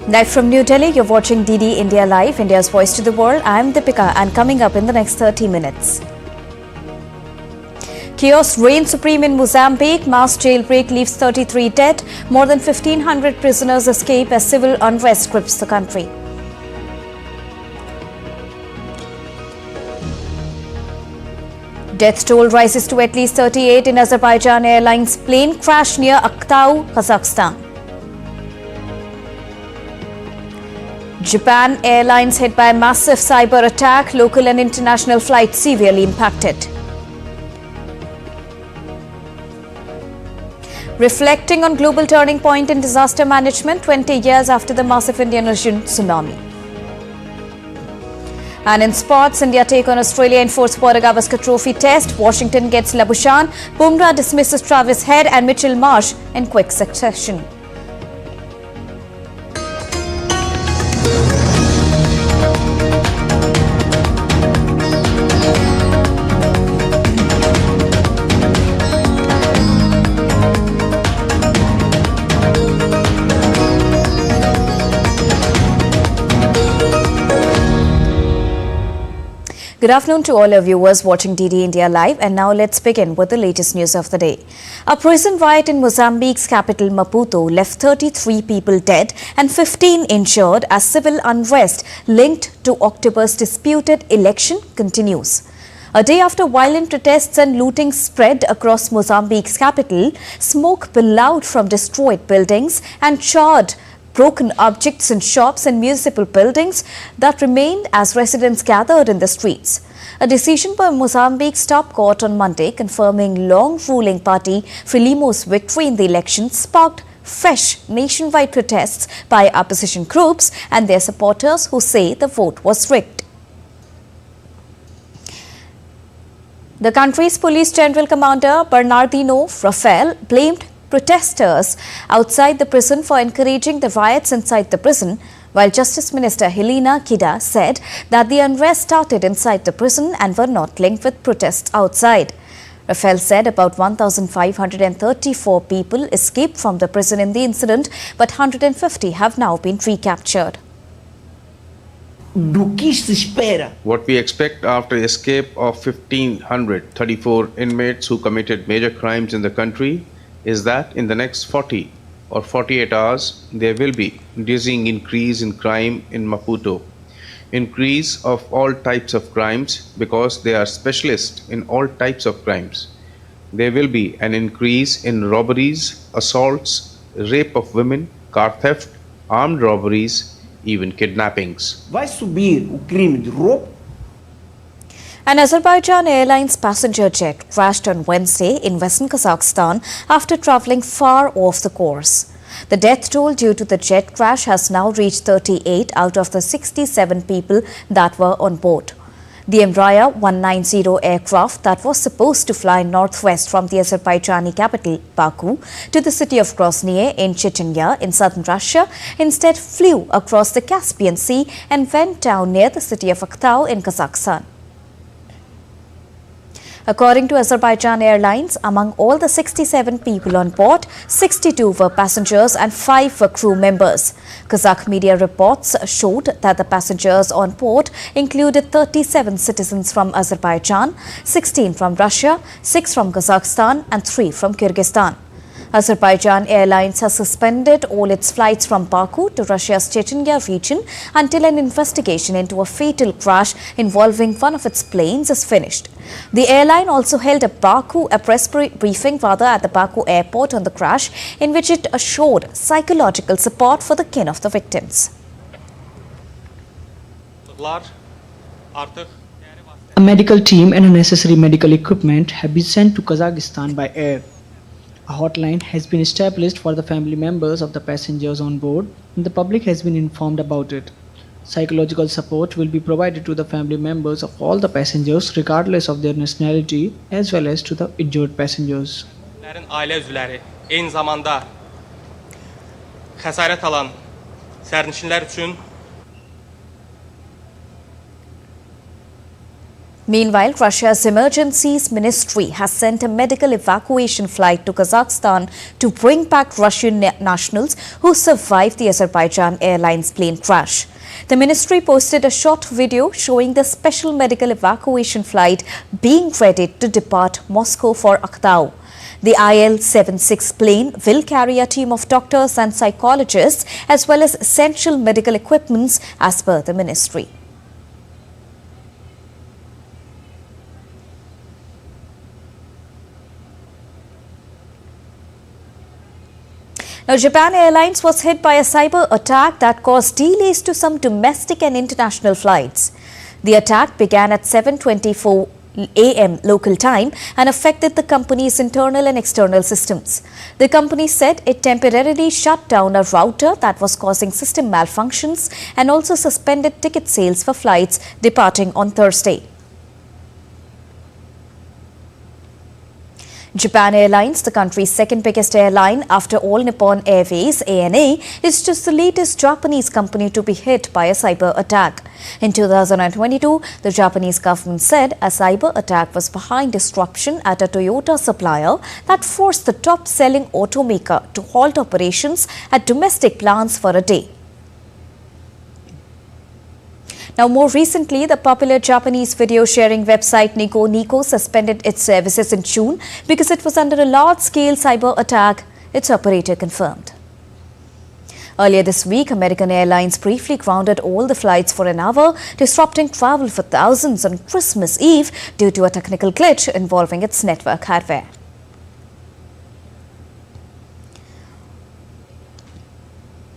Live from New Delhi, you're watching DD India Live, India's voice to the world. I'm Deepika, and coming up in the next 30 minutes. Chaos reigns supreme in Mozambique. Mass jailbreak leaves 33 dead. More than 1,500 prisoners escape as civil unrest grips the country. Death toll rises to at least 38 in Azerbaijan Airlines plane crash near Aktau, Kazakhstan. Japan Airlines hit by a massive cyber attack. Local and international flights severely impacted. Reflecting on global turning point in disaster management 20 years after the massive Indian Ocean tsunami. And in sports, India take on Australia in fourth Border Gavaskar Trophy test. Washington gets Labuschagne. Bumrah dismisses Travis Head and Mitchell Marsh in quick succession. Good afternoon to all our viewers watching DD India Live, and now let's begin with the latest news of the day. A prison riot in Mozambique's capital Maputo left 33 people dead and 15 injured as civil unrest linked to October's disputed election continues. A day after violent protests and looting spread across Mozambique's capital, smoke billowed from destroyed buildings and charred broken objects in shops and municipal buildings that remained as residents gathered in the streets. A decision by Mozambique's top court on Monday confirming long-ruling party Frelimo's victory in the election sparked fresh nationwide protests by opposition groups and their supporters who say the vote was rigged. The country's police general commander Bernardino Rafael blamed protesters outside the prison for encouraging the riots inside the prison, while Justice Minister Helena Kida said that the unrest started inside the prison and were not linked with protests outside. Rafael said about 1,534 people escaped from the prison in the incident, but 150 have now been recaptured. What we expect after escape of 1,534 inmates who committed major crimes in the country is that in the next 40 or 48 hours, there will be dizzying increase in crime in Maputo. Increase of all types of crimes because they are specialists in all types of crimes. There will be an increase in robberies, assaults, rape of women, car theft, armed robberies, even kidnappings. Vai subir o crime de roubo. An Azerbaijan Airlines passenger jet crashed on Wednesday in western Kazakhstan after travelling far off the course. The death toll due to the jet crash has now reached 38 out of the 67 people that were on board. The Embraer 190 aircraft that was supposed to fly northwest from the Azerbaijani capital, Baku, to the city of Grozny in Chechnya in southern Russia, instead flew across the Caspian Sea and went down near the city of Aktau in Kazakhstan. According to Azerbaijan Airlines, among all the 67 people on board, 62 were passengers and 5 were crew members. Kazakh media reports showed that the passengers on board included 37 citizens from Azerbaijan, 16 from Russia, 6 from Kazakhstan and 3 from Kyrgyzstan. Azerbaijan Airlines has suspended all its flights from Baku to Russia's Chechnya region until an investigation into a fatal crash involving one of its planes is finished. The airline also held a press briefing at the Baku airport on the crash, in which it assured psychological support for the kin of the victims. A medical team and necessary medical equipment have been sent to Kazakhstan by air. A hotline has been established for the family members of the passengers on board, and the public has been informed about it. Psychological support will be provided to the family members of all the passengers regardless of their nationality, as well as to the injured passengers. Aile üzvləri, eyni zamanda xəsarət alan sərnişinlər üçün Meanwhile, Russia's emergencies ministry has sent a medical evacuation flight to Kazakhstan to bring back Russian nationals who survived the Azerbaijan Airlines plane crash. The ministry posted a short video showing the special medical evacuation flight being ready to depart Moscow for Akhtau. The IL-76 plane will carry a team of doctors and psychologists as well as essential medical equipments as per the ministry. Now, Japan Airlines was hit by a cyber attack that caused delays to some domestic and international flights. The attack began at 7:24 a.m. local time and affected the company's internal and external systems. The company said it temporarily shut down a router that was causing system malfunctions and also suspended ticket sales for flights departing on Thursday. Japan Airlines, the country's second biggest airline after All Nippon Airways (ANA), is just the latest Japanese company to be hit by a cyber attack. In 2022, the Japanese government said a cyber attack was behind disruption at a Toyota supplier that forced the top-selling automaker to halt operations at domestic plants for a day. Now, more recently, the popular Japanese video-sharing website Nico Nico suspended its services in June because it was under a large-scale cyber attack, its operator confirmed. Earlier this week, American Airlines briefly grounded all the flights for an hour, disrupting travel for thousands on Christmas Eve due to a technical glitch involving its network hardware.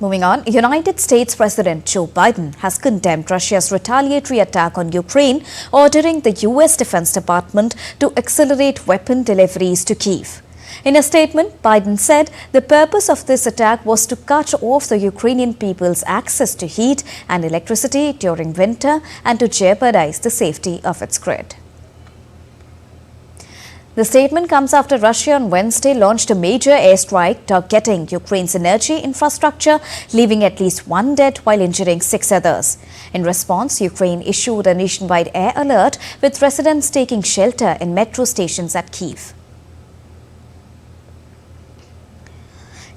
Moving on, United States President Joe Biden has condemned Russia's retaliatory attack on Ukraine, ordering the U.S. Defense Department to accelerate weapon deliveries to Kyiv. In a statement, Biden said the purpose of this attack was to cut off the Ukrainian people's access to heat and electricity during winter and to jeopardize the safety of its grid. The statement comes after Russia on Wednesday launched a major airstrike targeting Ukraine's energy infrastructure, leaving at least one dead while injuring 6 others. In response, Ukraine issued a nationwide air alert, with residents taking shelter in metro stations at Kyiv.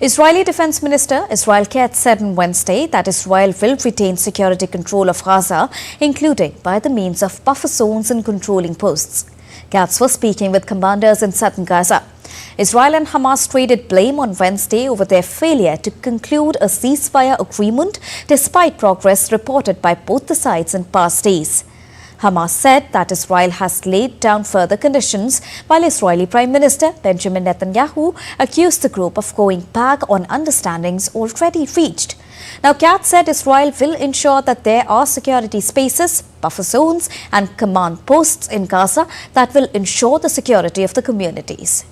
Israeli Defense Minister Israel Katz said on Wednesday that Israel will retain security control of Gaza, including by the means of buffer zones and controlling posts. Katz was speaking with commanders in southern Gaza. Israel and Hamas traded blame on Wednesday over their failure to conclude a ceasefire agreement despite progress reported by both the sides in past days. Hamas said that Israel has laid down further conditions, while Israeli Prime Minister Benjamin Netanyahu accused the group of going back on understandings already reached. Now, Katz said Israel will ensure that there are security spaces, buffer zones and command posts in Gaza that will ensure the security of the communities.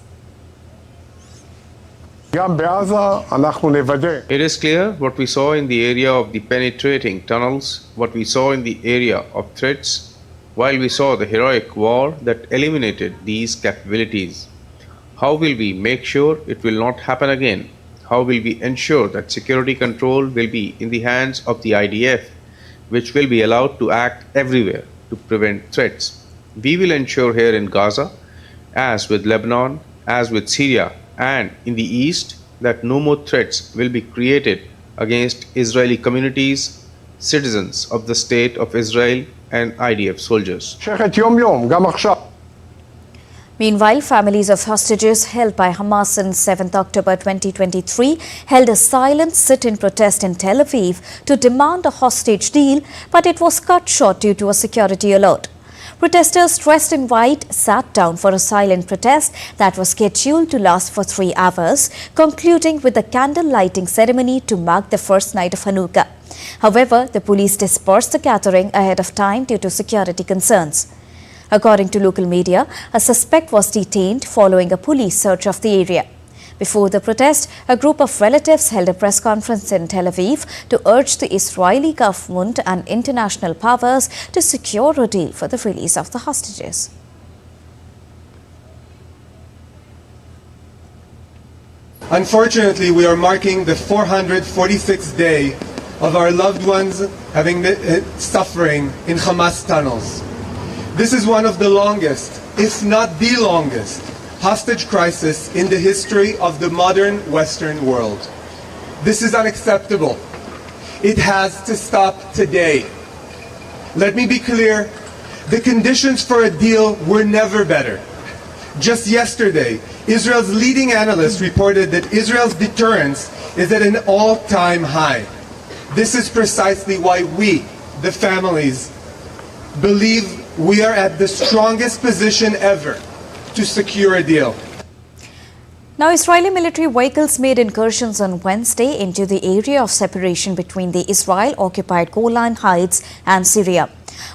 It is clear what we saw in the area of the penetrating tunnels, what we saw in the area of threats, while we saw the heroic war that eliminated these capabilities. How will we make sure it will not happen again? How will we ensure that security control will be in the hands of the IDF, which will be allowed to act everywhere to prevent threats? We will ensure here in Gaza, as with Lebanon, as with Syria, and in the East, that no more threats will be created against Israeli communities, citizens of the State of Israel, and IDF soldiers. Meanwhile, families of hostages held by Hamas since 7th October 2023 held a silent sit-in protest in Tel Aviv to demand a hostage deal, but it was cut short due to a security alert. Protesters dressed in white sat down for a silent protest that was scheduled to last for 3 hours, concluding with a candle lighting ceremony to mark the first night of Hanukkah. However, the police dispersed the gathering ahead of time due to security concerns. According to local media, a suspect was detained following a police search of the area. Before the protest, a group of relatives held a press conference in Tel Aviv to urge the Israeli government and international powers to secure a deal for the release of the hostages. Unfortunately, we are marking the 446th day of our loved ones having been suffering in Hamas tunnels. This is one of the longest, if not the longest, hostage crisis in the history of the modern Western world. This is unacceptable. It has to stop today. Let me be clear, the conditions for a deal were never better. Just yesterday, Israel's leading analyst reported that Israel's deterrence is at an all-time high. This is precisely why we, the families, believe we are at the strongest position ever to secure a deal. Now, Israeli military vehicles made incursions on Wednesday into the area of separation between the Israel-occupied Golan Heights and Syria.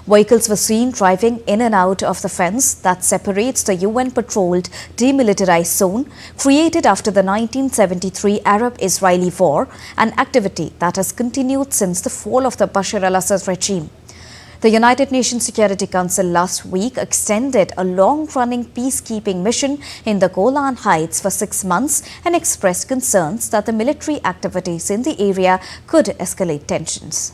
Vehicles were seen driving in and out of the fence that separates the UN-patrolled demilitarized zone created after the 1973 Arab-Israeli War, an activity that has continued since the fall of the Bashar al-Assad regime. The United Nations Security Council last week extended a long-running peacekeeping mission in the Golan Heights for 6 months and expressed concerns that the military activities in the area could escalate tensions.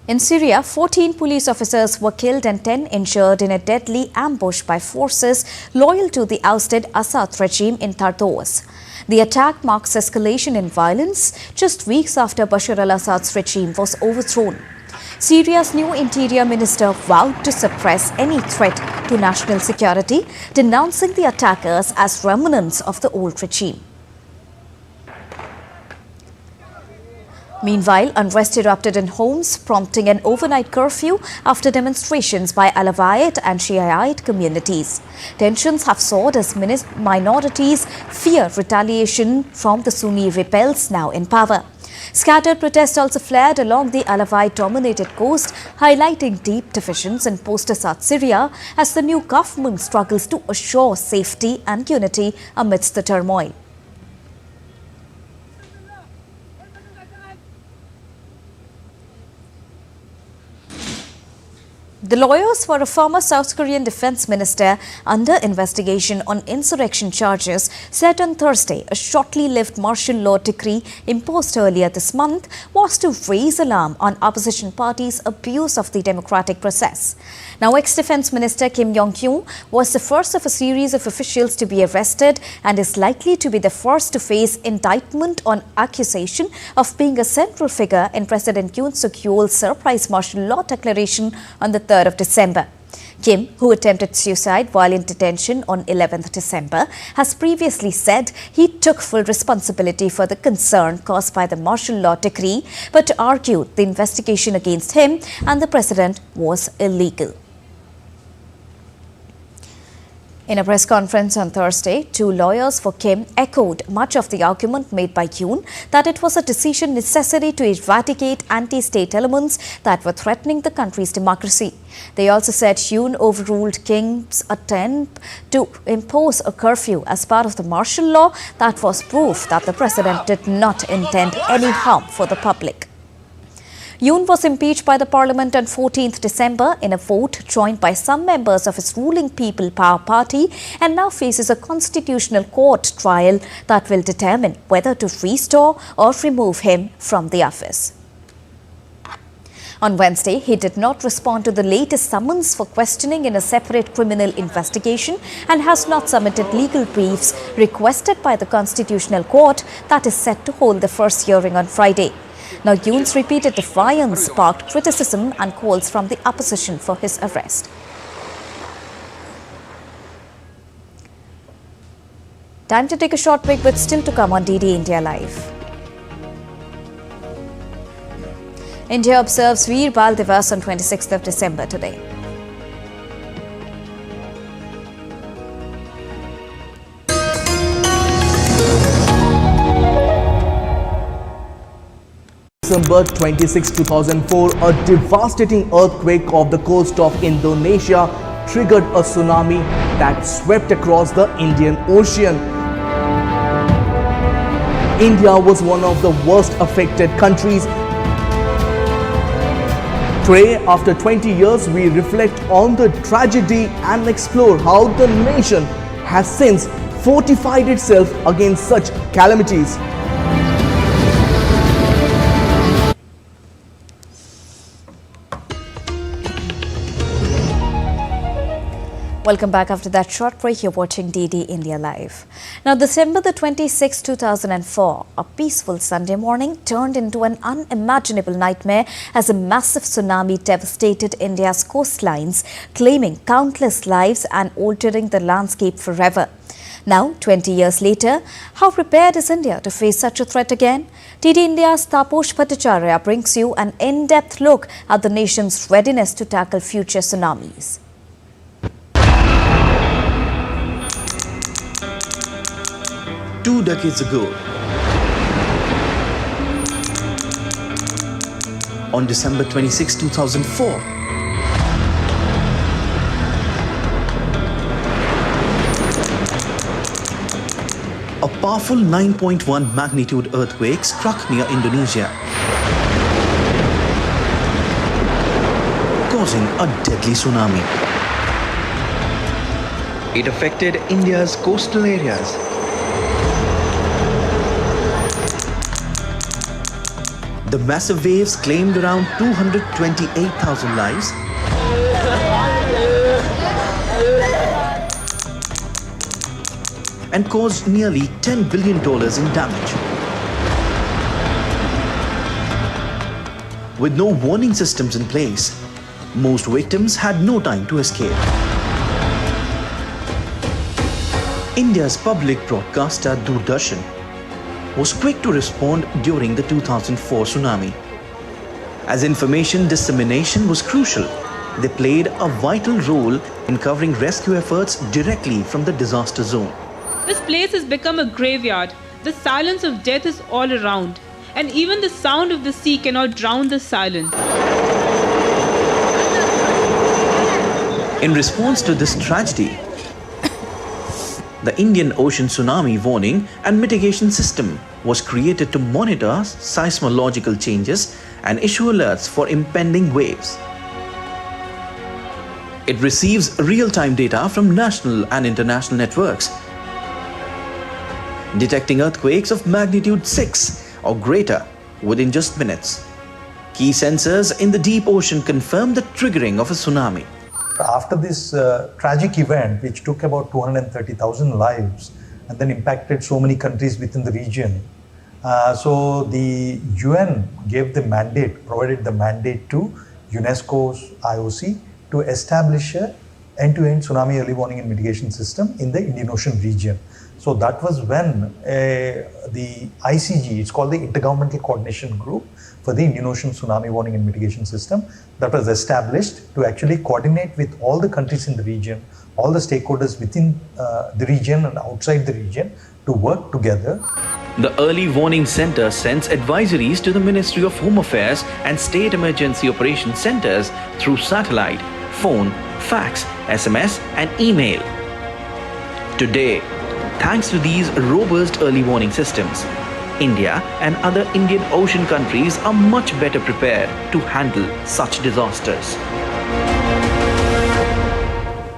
In Syria, 14 police officers were killed and 10 injured in a deadly ambush by forces loyal to the ousted Assad regime in Tartus. The attack marks escalation in violence just weeks after Bashar al-Assad's regime was overthrown. Syria's new interior minister vowed to suppress any threat to national security, denouncing the attackers as remnants of the old regime. Meanwhile, unrest erupted in homes, prompting an overnight curfew after demonstrations by Alawite and Shiite communities. Tensions have soared as minorities fear retaliation from the Sunni rebels now in power. Scattered protests also flared along the Alawite-dominated coast, highlighting deep divisions in post-Assad Syria as the new government struggles to assure safety and unity amidst the turmoil. The lawyers for a former South Korean defense minister under investigation on insurrection charges said on Thursday a shortly lived martial law decree imposed earlier this month was to raise alarm on opposition parties' abuse of the democratic process. Now, ex-defense minister Kim Yong-kyung was the first of a series of officials to be arrested and is likely to be the first to face indictment on accusation of being a central figure in President Yoon Suk-yeol's surprise martial law declaration on the 3rd of December. Kim, who attempted suicide while in detention on 11th December, has previously said he took full responsibility for the concern caused by the martial law decree, but argued the investigation against him and the president was illegal. In a press conference on Thursday, 2 lawyers for Kim echoed much of the argument made by Yoon that it was a decision necessary to eradicate anti-state elements that were threatening the country's democracy. They also said Yoon overruled Kim's attempt to impose a curfew as part of the martial law that was proof that the president did not intend any harm for the public. Yoon was impeached by the parliament on 14th December in a vote joined by some members of his ruling People Power Party and now faces a constitutional court trial that will determine whether to restore or remove him from the office. On Wednesday, he did not respond to the latest summons for questioning in a separate criminal investigation and has not submitted legal briefs requested by the Constitutional Court that is set to hold the first hearing on Friday. Now, Yoon's repeated defiance sparked criticism and calls from the opposition for his arrest. Time to take a short break, but still to come on DD India Live. India observes Veer Bal Divas on 26th of December today. December 26, 2004, a devastating earthquake off the coast of Indonesia triggered a tsunami that swept across the Indian Ocean. India was one of the worst affected countries. Today, after 20 years, we reflect on the tragedy and explore how the nation has since fortified itself against such calamities. Welcome back after that short break. You're watching DD India Live. Now, December the 26th, 2004, a peaceful Sunday morning turned into an unimaginable nightmare as a massive tsunami devastated India's coastlines, claiming countless lives and altering the landscape forever. Now, 20 years later, how prepared is India to face such a threat again? DD India's Taposh Bhattacharya brings you an in-depth look at the nation's readiness to tackle future tsunamis. 2 decades ago, on December 26, 2004, a powerful 9.1 magnitude earthquake struck near Indonesia, causing a deadly tsunami. It affected India's coastal areas. The massive waves claimed around 228,000 lives and caused nearly $10 billion in damage. With no warning systems in place, most victims had no time to escape. India's public broadcaster Doordarshan was quick to respond during the 2004 tsunami. As information dissemination was crucial, they played a vital role in covering rescue efforts directly from the disaster zone. This place has become a graveyard. The silence of death is all around, and even the sound of the sea cannot drown the silence. In response to this tragedy, the Indian Ocean Tsunami Warning and Mitigation System was created to monitor seismological changes and issue alerts for impending waves. It receives real-time data from national and international networks, detecting earthquakes of magnitude 6 or greater within just minutes. Key sensors in the deep ocean confirm the triggering of a tsunami. After this tragic event, which took about 230,000 lives and then impacted so many countries within the region, so the UN gave the mandate, provided the mandate to UNESCO's IOC to establish an end-to-end tsunami early warning and mitigation system in the Indian Ocean region. So that was when the ICG, it's called the Intergovernmental Coordination Group for the Indian Ocean Tsunami Warning and Mitigation System, that was established to actually coordinate with all the countries in the region, all the stakeholders within the region and outside the region to work together. The Early Warning Center sends advisories to the Ministry of Home Affairs and State Emergency Operations Centers through satellite, phone, fax, SMS and email. Today, thanks to these robust early warning systems, India and other Indian Ocean countries are much better prepared to handle such disasters.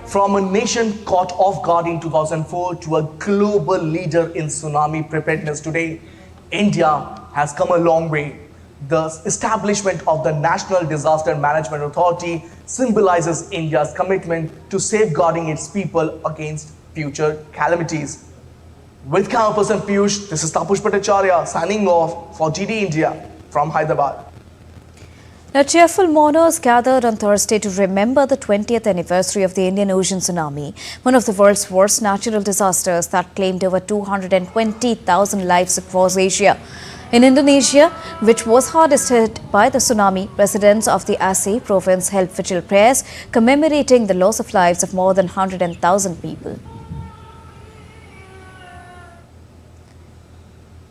From a nation caught off guard in 2004 to a global leader in tsunami preparedness today, India has come a long way. The establishment of the National Disaster Management Authority symbolizes India's commitment to safeguarding its people against future calamities. With camera person Piyush, this is Taposh Bhattacharya signing off for DD India from Hyderabad. Now, cheerful mourners gathered on Thursday to remember the 20th anniversary of the Indian Ocean tsunami, one of the world's worst natural disasters that claimed over 220,000 lives across Asia. In Indonesia, which was hardest hit by the tsunami, residents of the Aceh province held vigil prayers commemorating the loss of lives of more than 100,000 people.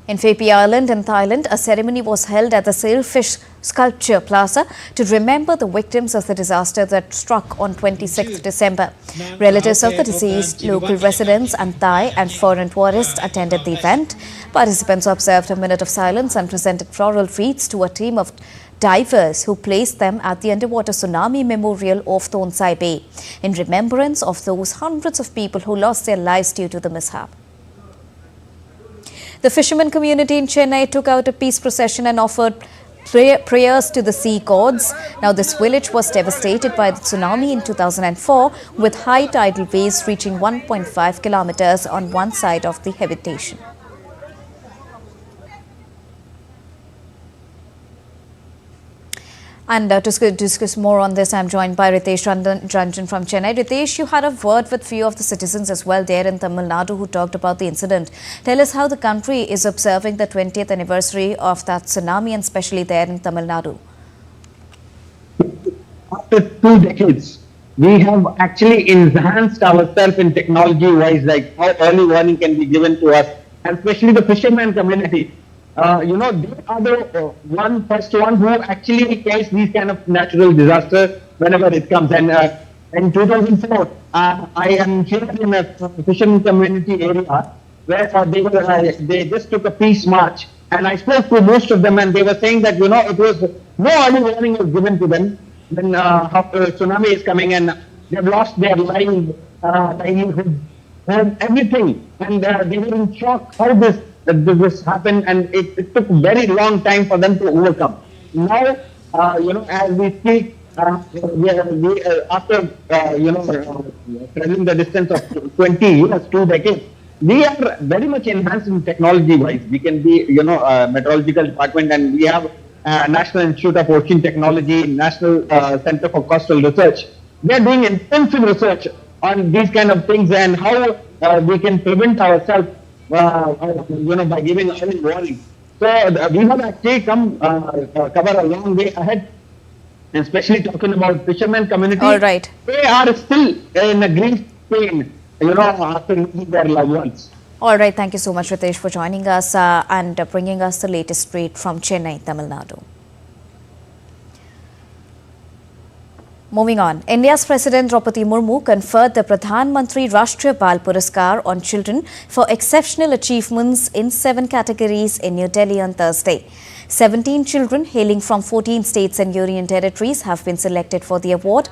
In Phi Island in Thailand, a ceremony was held at the Sailfish Sculpture Plaza to remember the victims of the disaster that struck on 26 December. Relatives of the deceased, local residents and Thai and foreign tourists attended the event. Participants observed a minute of silence and presented floral wreaths to a team of divers who placed them at the underwater tsunami memorial off Tonsai Bay in remembrance of those hundreds of people who lost their lives due to the mishap. The fisherman community in Chennai took out a peace procession and offered prayers to the sea gods. Now, this village was devastated by the tsunami in 2004, with high tidal waves reaching 1.5 kilometers on one side of the habitation. And to discuss more on this, I'm joined by Ritesh Ranjan from Chennai. Ritesh, you had a word with few of the citizens as well there in Tamil Nadu who talked about the incident. Tell us how the country is observing the 20th anniversary of that tsunami, and especially there in Tamil Nadu. After 2 decades, we have actually enhanced ourselves in technology-wise, like how early warning can be given to us, and especially the fisherman community. They are the first one who actually face these kind of natural disasters whenever it comes. And in 2004, I am here in a fisherman community area where they just took a peace march, and I spoke to most of them, and they were saying that it was no early warning was given to them when tsunami is coming, and they've lost their lives, livelihood, and everything, and they were in shock how this happened, and it took a very long time for them to overcome. Now, as we speak, after traveling the distance of 20 years, 2 decades, we are very much enhanced in technology-wise. We can be, meteorological department, and we have National Institute of Ocean Technology, National Center for Coastal Research. They are doing intensive research on these kind of things and how we can prevent ourselves by giving early warning. So we have actually cover a long way ahead, especially talking about fishermen community. All right. They are still in a grief pain, after losing their loved ones. All right. Thank you so much, Ritesh, for joining us and bringing us the latest straight from Chennai, Tamil Nadu. Moving on, India's President Draupadi Murmu conferred the Pradhan Mantri Rashtriya Bal Puraskar on children for exceptional achievements in 7 categories in New Delhi on Thursday. 17 children hailing from 14 states and union territories have been selected for the award.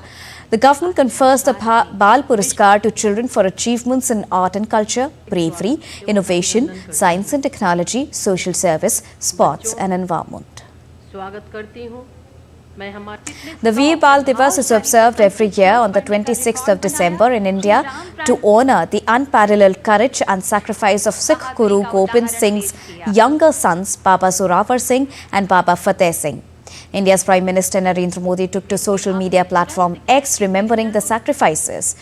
The government confers the Bal Puraskar to children for achievements in art and culture, bravery, innovation, science and technology, social service, sports and environment. The VBH Bal Divas is observed every year on the 26th of December in India to honour the unparalleled courage and sacrifice of Sikh Guru Gobind Singh's younger sons Baba Zorawar Singh and Baba Fateh Singh. India's Prime Minister Narendra Modi took to social media platform X remembering the sacrifices.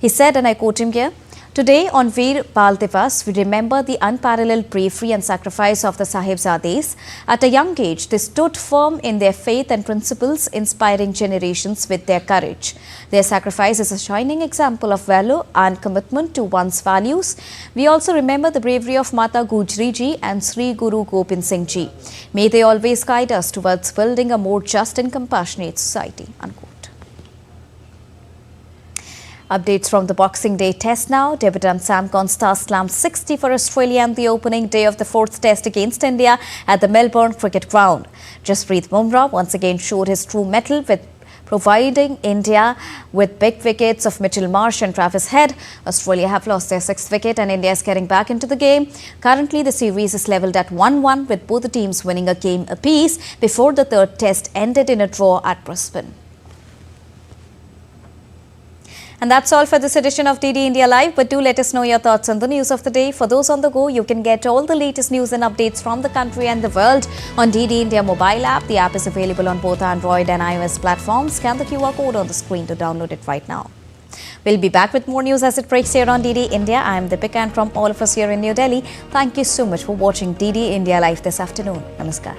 He said, and I quote him here, "Today on Veer Bal Divas, we remember the unparalleled bravery and sacrifice of the Sahibzades. At a young age, they stood firm in their faith and principles, inspiring generations with their courage. Their sacrifice is a shining example of valor and commitment to one's values. We also remember the bravery of Mata Gujri Ji and Sri Guru Gobind Singh Ji. May they always guide us towards building a more just and compassionate society." Unquote. Updates from the Boxing Day Test now. Debutant Sam Constance slammed 60 for Australia on the opening day of the 4th Test against India at the Melbourne Cricket Ground. Jasprit Bumrah once again showed his true mettle with providing India with big wickets of Mitchell Marsh and Travis Head. Australia have lost their 6th wicket and India is getting back into the game. Currently, the series is levelled at 1-1 with both the teams winning a game apiece before the 3rd Test ended in a draw at Brisbane. And that's all for this edition of DD India Live. But do let us know your thoughts on the news of the day. For those on the go, you can get all the latest news and updates from the country and the world on DD India mobile app. The app is available on both Android and iOS platforms. Scan the QR code on the screen to download it right now. We'll be back with more news as it breaks here on DD India. I am Deepika, and from all of us here in New Delhi, thank you so much for watching DD India Live this afternoon. Namaskar.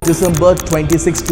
December 26,